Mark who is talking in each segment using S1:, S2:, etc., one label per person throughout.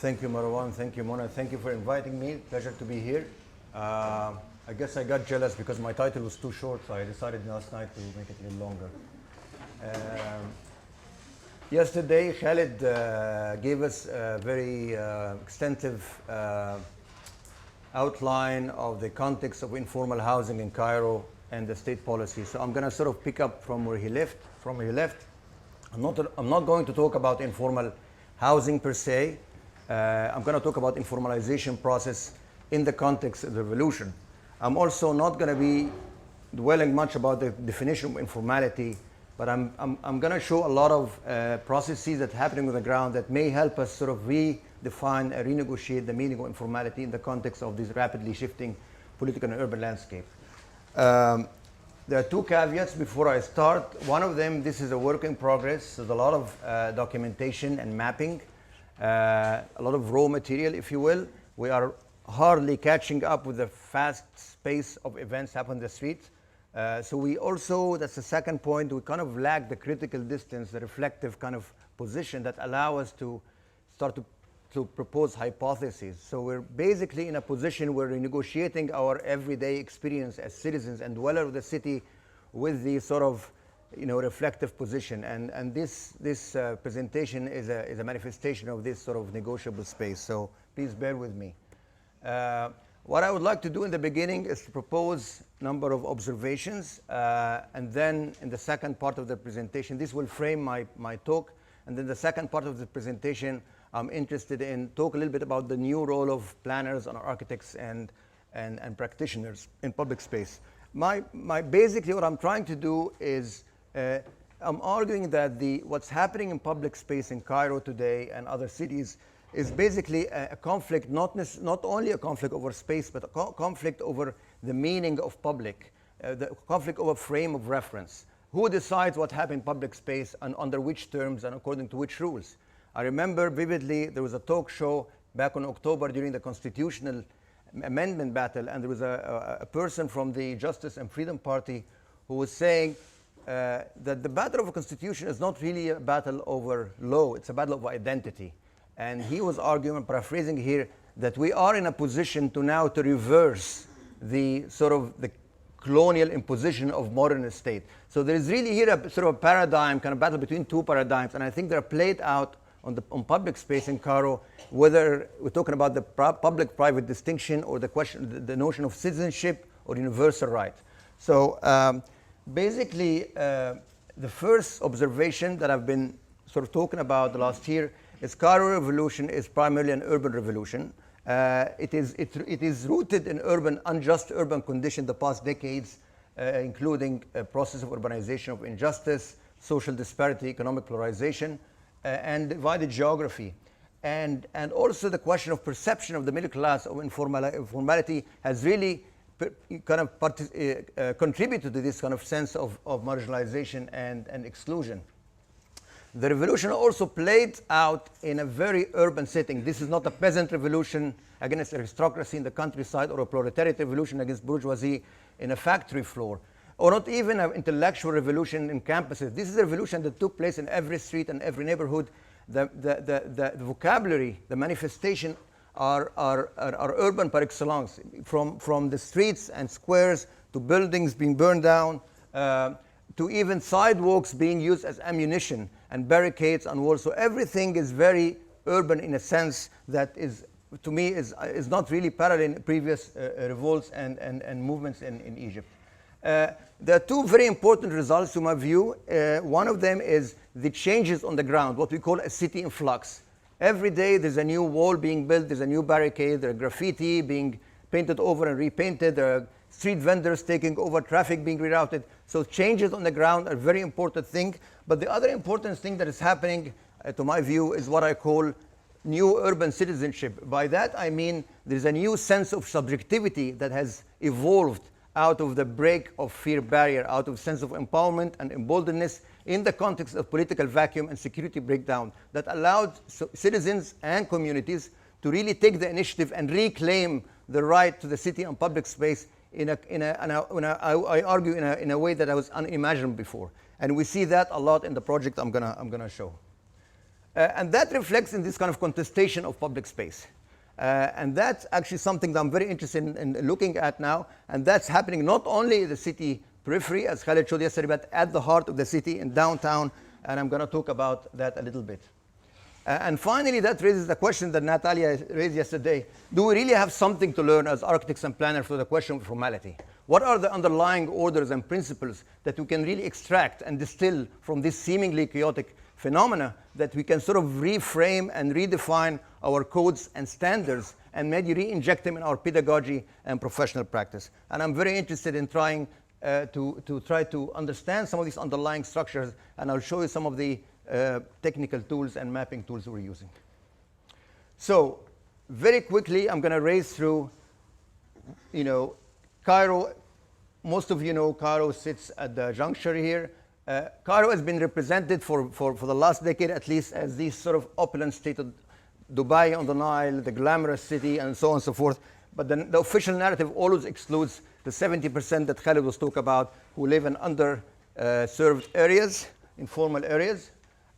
S1: Thank you, Marwan. Thank you, Mona. Thank you for inviting me. Pleasure to be here. I guess I got jealous because my title was too short, so I decided last night to make it a little longer. Um, Yesterday, Khalid gave us a very extensive outline of the context of informal housing in Cairo and the state policy. So I'm going to sort of pick up from where he left. I'm not going to talk about informal housing per se. I'm going to talk about informalization process in the context of the revolution. I'm also not going to be dwelling much about the definition of informality, but I'm going to show a lot of processes that are happening on the ground that may help us sort of redefine and renegotiate the meaning of informality in the context of this rapidly shifting political and urban landscape. There are two caveats before I start. One of them, this is a work in progress. There's a lot of documentation and mapping, a lot of raw material, if you will. We are hardly catching up with the fast pace of events happening in the street. So we also, that's the second point, we kind of lack the critical distance, the reflective kind of position that allow us to start to propose hypotheses. So we're basically in a position where we're negotiating our everyday experience as citizens and dwellers of the city with the sort of, reflective position. And this presentation is a manifestation of this sort of negotiable space. So please bear with me. What I would like to do in the beginning is to propose a number of observations, and then in the second part of the presentation, this will frame my talk, and then the second part of the presentation, I'm interested in talk a little bit about the new role of planners and architects and practitioners in public space. Basically what I'm trying to do is, I'm arguing that what's happening in public space in Cairo today and other cities is basically a conflict, not only a conflict over space, but a conflict over the meaning of public, the conflict over frame of reference. Who decides what happens in public space and under which terms and according to which rules? I remember vividly there was a talk show back in October during the constitutional amendment battle, and there was a person from the Justice and Freedom Party who was saying that the battle of a constitution is not really a battle over law, it's a battle of identity. And he was arguing, paraphrasing here, that we are in a position to reverse the sort of the colonial imposition of modern state. So there is really here a sort of a paradigm, kind of battle between two paradigms, and I think they're played out on public space in Cairo, whether we're talking about the public-private distinction or the notion of citizenship or universal right. So basically, the first observation that I've been sort of talking about the last year is Cairo revolution is primarily an urban revolution. It is rooted in unjust urban conditions the past decades, including a process of urbanization of injustice, social disparity, economic polarization, and divided geography. And also the question of perception of the middle class of informality has really kind of contributed to this kind of sense of marginalization and exclusion. The revolution also played out in a very urban setting. This is not a peasant revolution against aristocracy in the countryside or a proletariat revolution against bourgeoisie in a factory floor, or not even an intellectual revolution in campuses. This is a revolution that took place in every street and every neighborhood. The vocabulary, the manifestation are urban par excellence, from the streets and squares to buildings being burned down, to even sidewalks being used as ammunition and barricades and walls. So everything is very urban in a sense that is, to me, is not really parallel in previous revolts and movements in Egypt. There are two very important results to my view. One of them is the changes on the ground, what we call a city in flux. Every day there's a new wall being built, there's a new barricade, there's graffiti being painted over and repainted, there are street vendors taking over, traffic being rerouted. So changes on the ground are a very important thing. But the other important thing that is happening, to my view, is what I call new urban citizenship. By that I mean there's a new sense of subjectivity that has evolved out of the break of fear barrier, out of sense of empowerment and emboldenedness in the context of political vacuum and security breakdown that allowed citizens and communities to really take the initiative and reclaim the right to the city and public space I argue in a way that was unimaginable before. And we see that a lot in the project I'm gonna show. And that reflects in this kind of contestation of public space. And that's actually something that I'm very interested in looking at now. And that's happening not only in the city periphery, as Khaled showed yesterday, but at the heart of the city in downtown. And I'm going to talk about that a little bit. And finally, that raises the question that Natalia raised yesterday. Do we really have something to learn as architects and planners for the question of formality? What are the underlying orders and principles that we can really extract and distill from this seemingly chaotic phenomena that we can sort of reframe and redefine our codes and standards and maybe re-inject them in our pedagogy and professional practice? And I'm very interested in trying to try to understand some of these underlying structures, and I'll show you some of the technical tools and mapping tools we're using. So very quickly, I'm going to race through, Cairo. Most of you know Cairo sits at the juncture here. Cairo has been represented for the last decade at least as this sort of opulent state of Dubai on the Nile, the glamorous city, and so on and so forth. But the official narrative always excludes the 70% that Khaled was talking about who live in underserved areas, informal areas.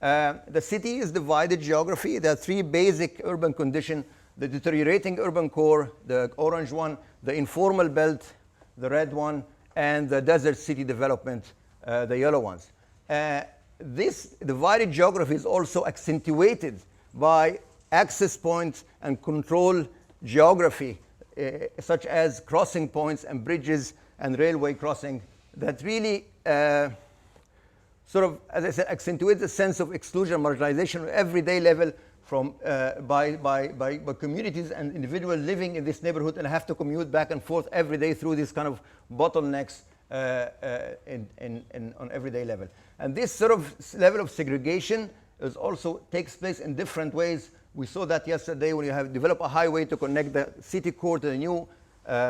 S1: The city is divided geography. There are three basic urban conditions: the deteriorating urban core, the orange one, the informal belt, the red one, and the desert city development, the yellow ones. This divided geography is also accentuated by access points and control geography, such as crossing points and bridges and railway crossing that really sort of, as I said, accentuate the sense of exclusion and marginalization at everyday level from by communities and individuals living in this neighborhood and have to commute back and forth every day through these kind of bottlenecks on everyday level. And this sort of level of segregation is also takes place in different ways. We saw that yesterday when you have developed a highway to connect the city core to the new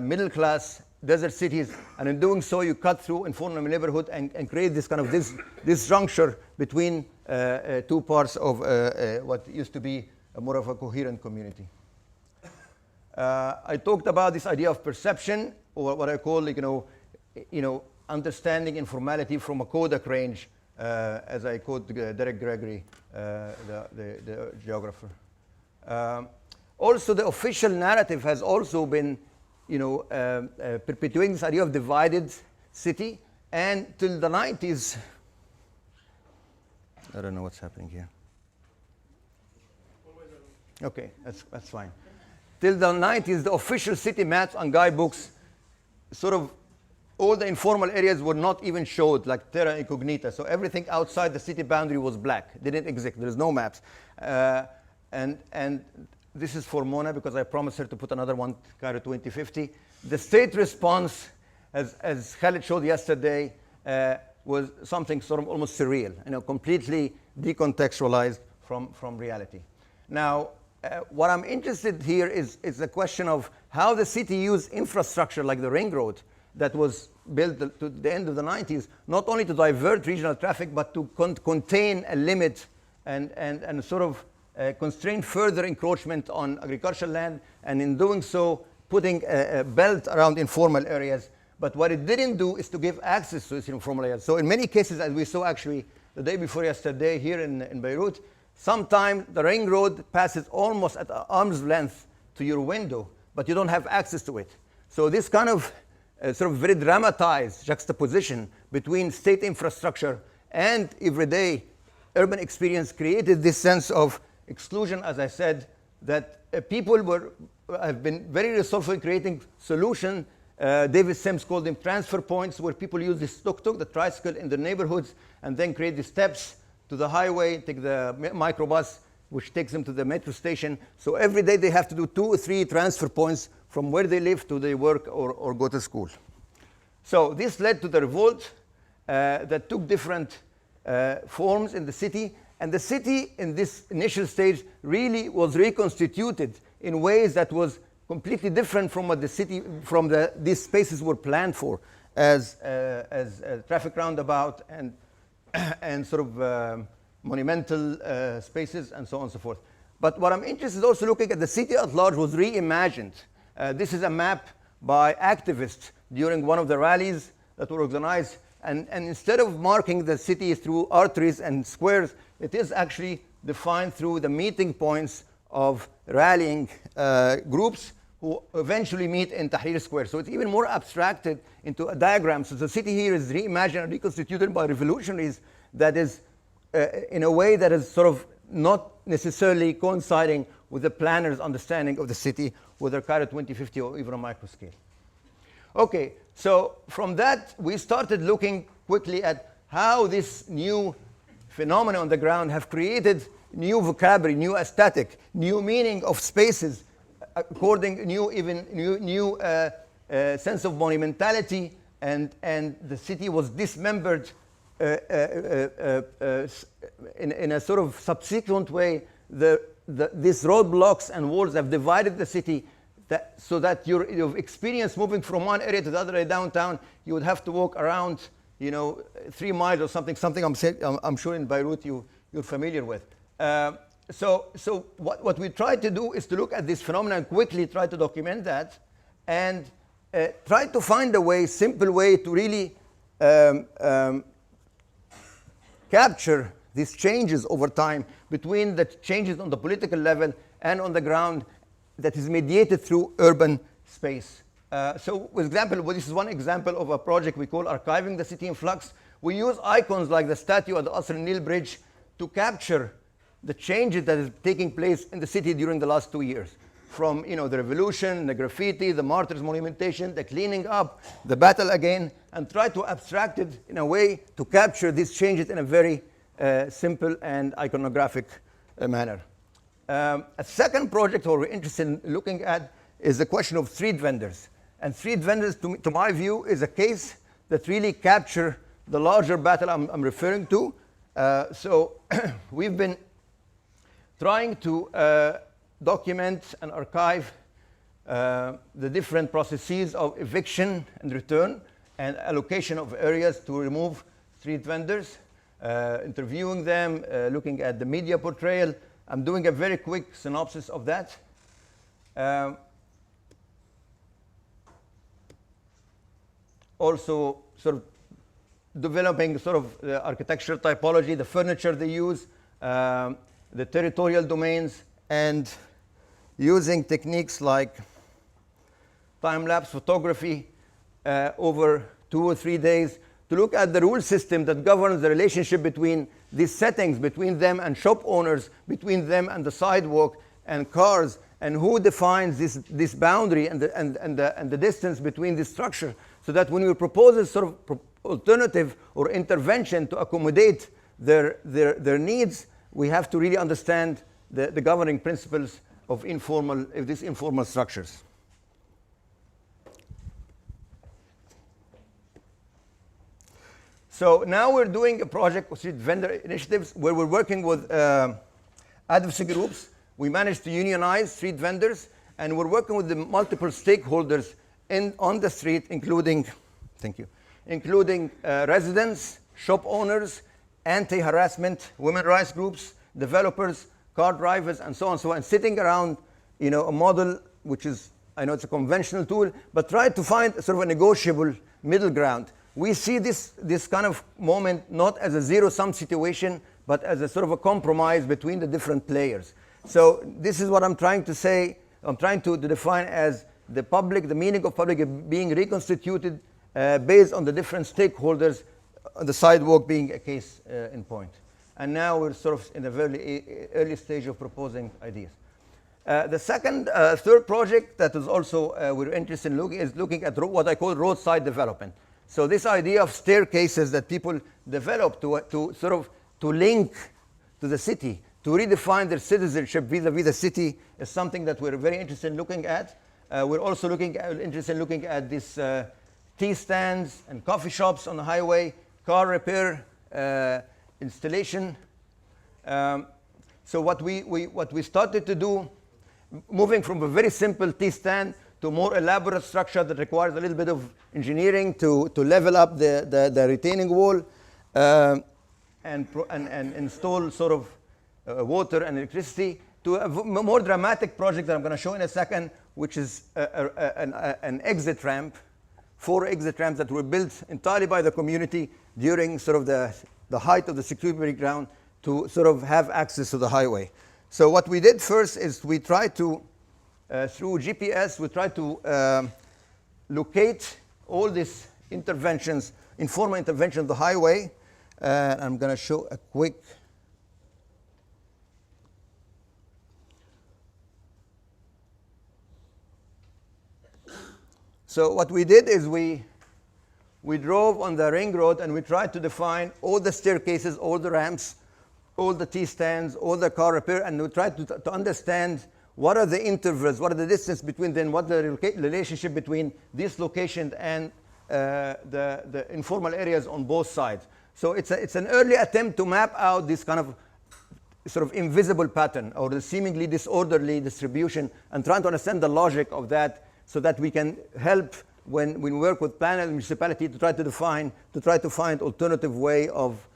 S1: middle class desert cities, and in doing so you cut through informal neighborhood and create this kind of this juncture between two parts of what used to be more of a coherent community. I talked about this idea of perception, or what I call understanding informality from a Kodak range, as I quote Derek Gregory, the geographer. Also, the official narrative has also been perpetuating this idea of divided city, and till the 90s, I don't know what's happening here. Okay, that's fine. Till the 90s, the official city maps and guidebooks, sort of all the informal areas were not even showed, like terra incognita. So everything outside the city boundary was black, didn't exist. There's no maps. And this is for Mona, because I promised her to put another one, Cairo 2050. The state response, as Khaled showed yesterday, was something sort of almost surreal, completely decontextualized from reality. Now, what I'm interested here is the question of how the city used infrastructure like the ring road that was built to the end of the 90s, not only to divert regional traffic, but to contain a limit and sort of constrain further encroachment on agricultural land, and in doing so, putting a belt around informal areas. But what it didn't do is to give access to these informal areas. So in many cases, as we saw actually the day before yesterday here in Beirut, sometimes the ring road passes almost at arm's length to your window, but you don't have access to it. So this kind of sort of very dramatized juxtaposition between state infrastructure and everyday urban experience created this sense of exclusion, as I said, that people have been very resourceful in creating solutions. David Sims called them transfer points, where people use this tuk-tuk, the tricycle, in the neighborhoods, and then create the steps to the highway, take the microbus, which takes them to the metro station. So every day they have to do 2 or 3 transfer points from where they live to their work or go to school. So this led to the revolt that took different forms in the city. And the city in this initial stage really was reconstituted in ways that was completely different from what the city, these spaces were planned for, as traffic roundabout and sort of monumental spaces and so on and so forth. But what I'm interested in also looking at the city at large was reimagined. This is a map by activists during one of the rallies that were organized. And instead of marking the city through arteries and squares, it is actually defined through the meeting points of rallying groups who eventually meet in Tahrir Square. So it's even more abstracted into a diagram. So the city here is reimagined and reconstituted by revolutionaries that is in a way that is sort of not necessarily coinciding with the planners' understanding of the city, whether Cairo 2050 or even a micro scale. Okay, so from that, we started looking quickly at how this new phenomena on the ground have created new vocabulary, new aesthetic, new meaning of spaces, according new sense of monumentality, and the city was dismembered in a sort of subsequent way. These roadblocks and walls have divided the city, so that your experience moving from one area to the other area downtown, you would have to walk around, 3 miles or something I'm sure in Beirut you're familiar with. So what we try to do is to look at this phenomenon and quickly try to document that, and try to find a way, simple way to really capture these changes over time between the changes on the political level and on the ground that is mediated through urban space. So, for example, this is one example of a project we call Archiving the City in Flux. We use icons like the statue at the Asr Nil Bridge to capture the changes that is taking place in the city during the last 2 years. From the revolution, the graffiti, the martyrs monumentation, the cleaning up, the battle again, and try to abstract it in a way to capture these changes in a very simple and iconographic manner. A second project we're interested in looking at is the question of street vendors. And street vendors, to my view, is a case that really capture the larger battle I'm referring to. So we've been trying to document and archive the different processes of eviction and return and allocation of areas to remove street vendors, interviewing them, looking at the media portrayal. I'm doing a very quick synopsis of that. Also sort of developing sort of the architectural typology, the furniture they use, the territorial domains, and using techniques like time-lapse photography over 2 or 3 days to look at the rule system that governs the relationship between these settings, between them and shop owners, between them and the sidewalk and cars, and who defines this boundary and the distance between this structure, so that when we propose a sort of alternative or intervention to accommodate their needs, we have to really understand the governing principles of these informal structures. So now we're doing a project with street vendor initiatives where we're working with advocacy groups. We managed to unionize street vendors, and we're working with the multiple stakeholders on the street, including residents, shop owners, anti-harassment, women rights groups, developers, car drivers, and so on, and sitting around, a model which is, I know it's a conventional tool, but try to find sort of a negotiable middle ground. We see this kind of moment not as a zero-sum situation, but as a sort of a compromise between the different players. So this is what I'm trying to say. I'm trying to define as the meaning of public being reconstituted based on the different stakeholders, the sidewalk being a case in point. And now we're sort of in a very early stage of proposing ideas. The third project that is also we're interested in is looking at what I call roadside development. So this idea of staircases that people develop to link to the city, to redefine their citizenship vis-a-vis the city, is something that we're very interested in looking at. We're also interested in looking at these tea stands and coffee shops on the highway, car repair, installation. So what we started to do, moving from a very simple tea stand to a more elaborate structure that requires a little bit of engineering to level up the retaining wall and install sort of water and electricity, to a more dramatic project that I'm going to show in a second, which is an exit ramp, 4 exit ramps that were built entirely by the community during sort of the height of the security ground to sort of have access to the highway. So what we did first is we tried to, through GPS, we tried to locate all these interventions, informal intervention of the highway. I'm going to show a quick. So what we did is we drove on the ring road and we tried to define all the staircases, all the ramps, all the T-stands, all the car repair, and we tried to understand what are the intervals, what are the distance between them, what the relationship between this location and the informal areas on both sides. So it's an early attempt to map out this kind of sort of invisible pattern or the seemingly disorderly distribution and trying to understand the logic of that so that we can help when we work with planning and municipality to try to find alternative way of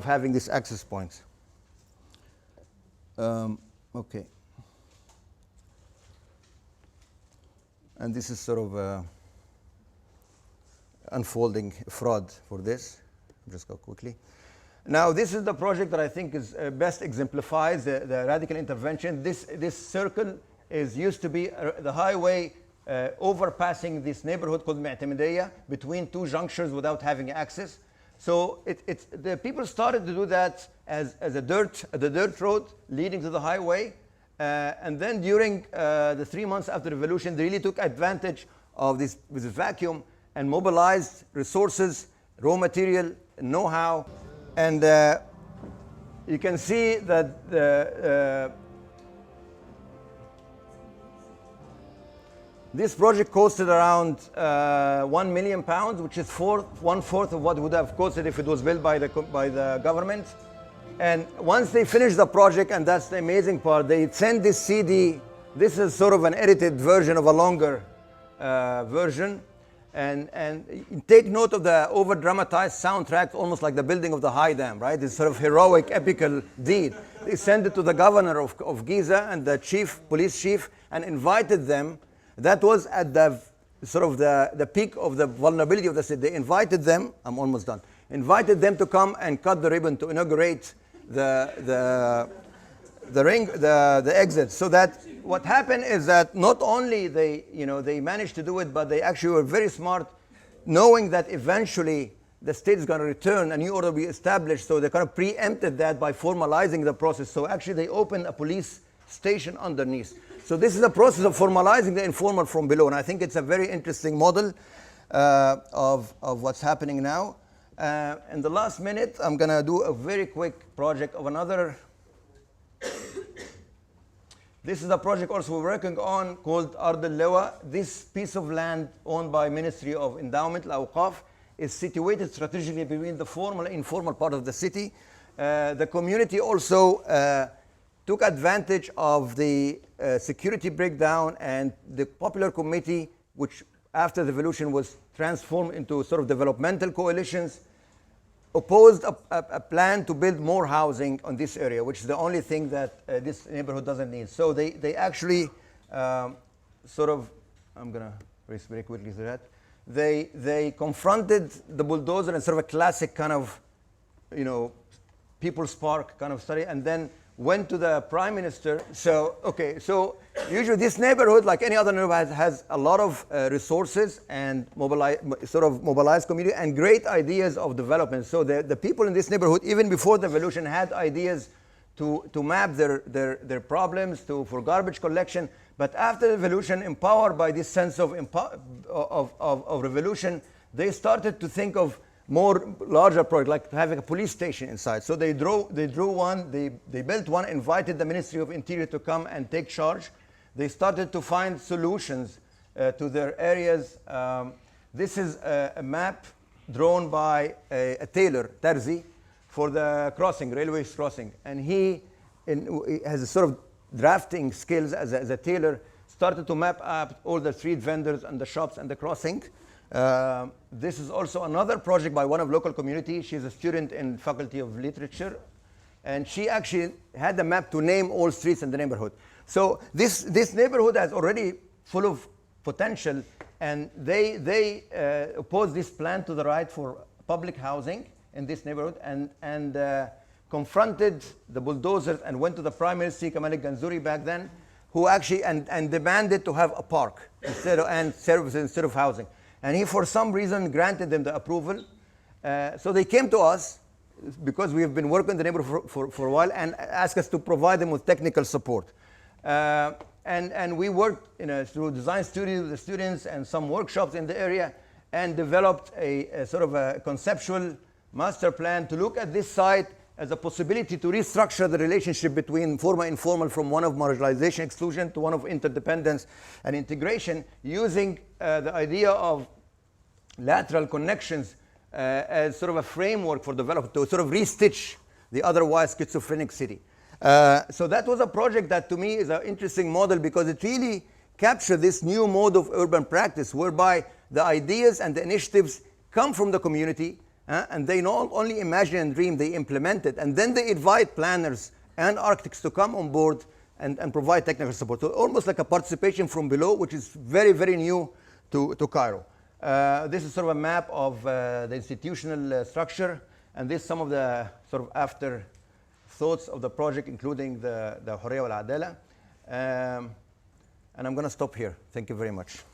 S1: having these access points. Okay. And this is sort of unfolding fraud for this. Just go quickly. Now, this is the project that I think is best exemplifies the radical intervention. This circle used to be the highway overpassing this neighborhood called Mu'tamidiyya between two junctures without having access. So the people started to do that as the dirt road leading to the highway. And then during the 3 months after the revolution, they really took advantage of this vacuum and mobilized resources, raw material, know-how. And you can see that this project costed around £1 million, which is one-fourth of what would have costed if it was built by the government. And once they finished the project, and that's the amazing part, they sent this CD. This is sort of an edited version of a longer version. And take note of the over-dramatized soundtrack, almost like the building of the high dam, right? This sort of heroic, epical deed. They sent it to the governor of Giza and the police chief, and invited them. That was at the sort of the peak of the vulnerability of the city. They invited them. I'm almost done. Invited them to come and cut the ribbon to inaugurate the exit. So that what happened is that not only they managed to do it, but they actually were very smart, knowing that eventually the state is going to return, a new order will be established. So they kind of preempted that by formalizing the process. So actually they opened a police station underneath. So this is a process of formalizing the informal from below. And I think it's a very interesting model of what's happening now. In the last minute, I'm going to do a very quick project of another. This is a project also we're working on called Ard al-Lawa. This piece of land owned by Ministry of Endowment, Al-Awqaf, is situated strategically between the formal and informal part of the city. The community also took advantage of the security breakdown, and the popular committee, which after the revolution was transformed into sort of developmental coalitions, opposed a plan to build more housing on this area, which is the only thing that this neighborhood doesn't need. So they actually sort of, I'm going to race very quickly through that. They confronted the bulldozer in sort of a classic kind of, People's Park kind of study, and then went to the prime minister. So usually this neighborhood, like any other neighborhood, has a lot of resources and mobilized community and great ideas of development. So the people in this neighborhood, even before the revolution, had ideas to map their problems for garbage collection. But after the revolution, empowered by this sense of revolution, they started to think of more larger project, like having a police station inside. So they drew one, they built one, invited the Ministry of Interior to come and take charge. They started to find solutions to their areas. This is a map drawn by a tailor, Tarzi, for the railway crossing. And he has a sort of drafting skills as a tailor, started to map out all the street vendors and the shops and the crossing. This is also another project by one of local community. She's a student in Faculty of Literature, and she actually had the map to name all streets in the neighborhood. So this neighborhood is already full of potential, and they oppose this plan to the right for public housing in this neighborhood, and confronted the bulldozers and went to the Prime Minister Kamal Ganzouri back then, who actually and demanded to have a park and services instead of housing. And he, for some reason, granted them the approval. So they came to us because we have been working in the neighborhood for a while and asked us to provide them with technical support. And we worked through design studios with the students and some workshops in the area and developed a sort of a conceptual master plan to look at this site as a possibility to restructure the relationship between formal and informal from one of marginalization exclusion to one of interdependence and integration, using the idea of lateral connections as sort of a framework for development to sort of restitch the otherwise schizophrenic city. So that was a project that to me is an interesting model because it really captured this new mode of urban practice whereby the ideas and the initiatives come from the community and they not only imagine and dream, they implement it. And then they invite planners and architects to come on board and provide technical support. So almost like a participation from below, which is very, very new to Cairo. This is sort of a map of the institutional structure. And this is some of the sort of after thoughts of the project, including the Hurriya wal Adala. And I'm going to stop here. Thank you very much.